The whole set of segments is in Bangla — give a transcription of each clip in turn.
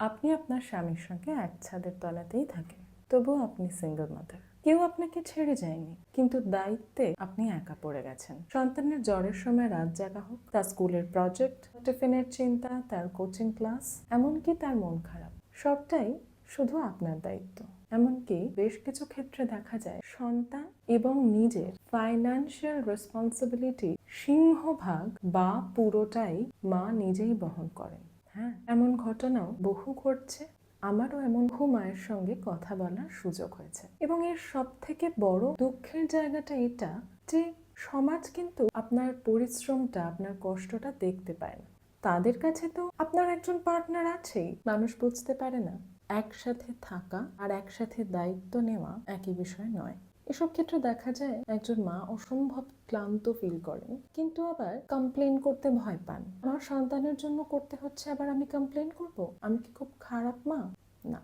আপনি আপনার স্বামীর সঙ্গে এক ছাদের তলাতেই থাকেন, তবুও আপনি সিঙ্গেল মাদার। কেউ আপনাকে ছেড়ে যায়নি, কিন্তু দায়িত্বে আপনি একা পড়ে গেছেন। সন্তানের জ্বরের সময় রাত জাগা হোক, তার স্কুলের প্রজেক্ট, টিফিনের চিন্তা, তার কোচিং ক্লাস, এমনকি তার মন খারাপ, সবটাই শুধু আপনার দায়িত্ব। এমনকি বেশ কিছু ক্ষেত্রে দেখা যায় সন্তান এবং নিজের ফাইন্যান্সিয়াল রেসপন্সিবিলিটি সিংহভাগ বা পুরোটাই মা নিজেই বহন করেন। হ্যাঁ, এমন ঘটনাও বহু ঘটছে। আমারও এমন বহু মায়ের সঙ্গে কথা বলার সুযোগ হয়েছে, এবং এর সব থেকে বড় দুঃখের জায়গাটা এটা যে সমাজ কিন্তু আপনার পরিশ্রমটা, আপনার কষ্টটা দেখতে পায় না। তাদের কাছে তো আপনার একজন পার্টনার আছেই, মানুষ বুঝতে পারে না একসাথে থাকা আর একসাথে দায়িত্ব নেওয়া একই বিষয় নয়। এসব ক্ষেত্রে দেখা যায় একজন মা অসম্ভব ক্লান্ত ফিল করেন, কিন্তু আবার কমপ্লেন করতে ভয় পান। আমার সন্তানের জন্য করতে হচ্ছে, আবার আমি কমপ্লেন করব? আমি কি খুব খারাপ মা? না,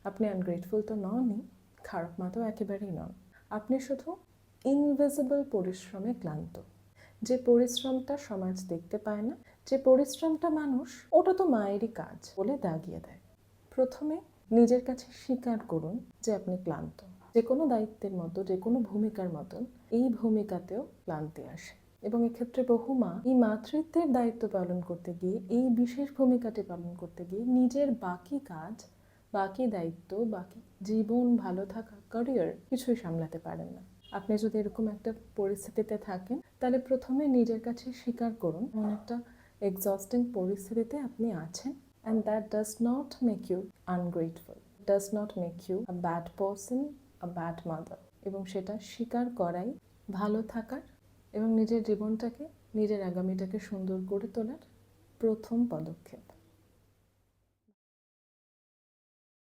আপনি আনগ্রেটফুল তো ননই, খারাপ মা তো একেবারেই নন। আপনি শুধু ইনভিজিবল পরিশ্রমে ক্লান্ত, যে পরিশ্রমটা সমাজ দেখতে পায় না, যে পরিশ্রমটা মানুষ ওটা তো মায়েরই কাজ বলে দাগিয়ে দেয়। প্রথমে নিজের কাছে স্বীকার করুন যে আপনি ক্লান্ত। যে কোনো দায়িত্বের মতো, যে কোনো ভূমিকার মতন এই ভূমিকাতেও ক্লান্তি আসে, এবং এক্ষেত্রে বহু মা এই মাতৃত্বের দায়িত্ব পালন করতে গিয়ে, এই বিশেষ ভূমিকাটি পালন করতে গিয়ে নিজের বাকি কাজ, বাকি দায়িত্ব, বাকি জীবন, ভালো থাকা, ক্যারিয়ার কিছুই সামলাতে পারেন না। আপনি যদি এরকম একটা পরিস্থিতিতে থাকেন, তাহলে প্রথমে নিজের কাছে স্বীকার করুন এমন একটা এক্সস্টিং পরিস্থিতিতে আপনি আছেন, and that does not make you ungrateful, does not make you a bad person, a bad mother। এবং সেটা স্বীকার করাই ভালো থাকার এবং নিজের জীবনটাকে, নিজের আগামীটাকে সুন্দর করে তোলার প্রথম পদক্ষেপ।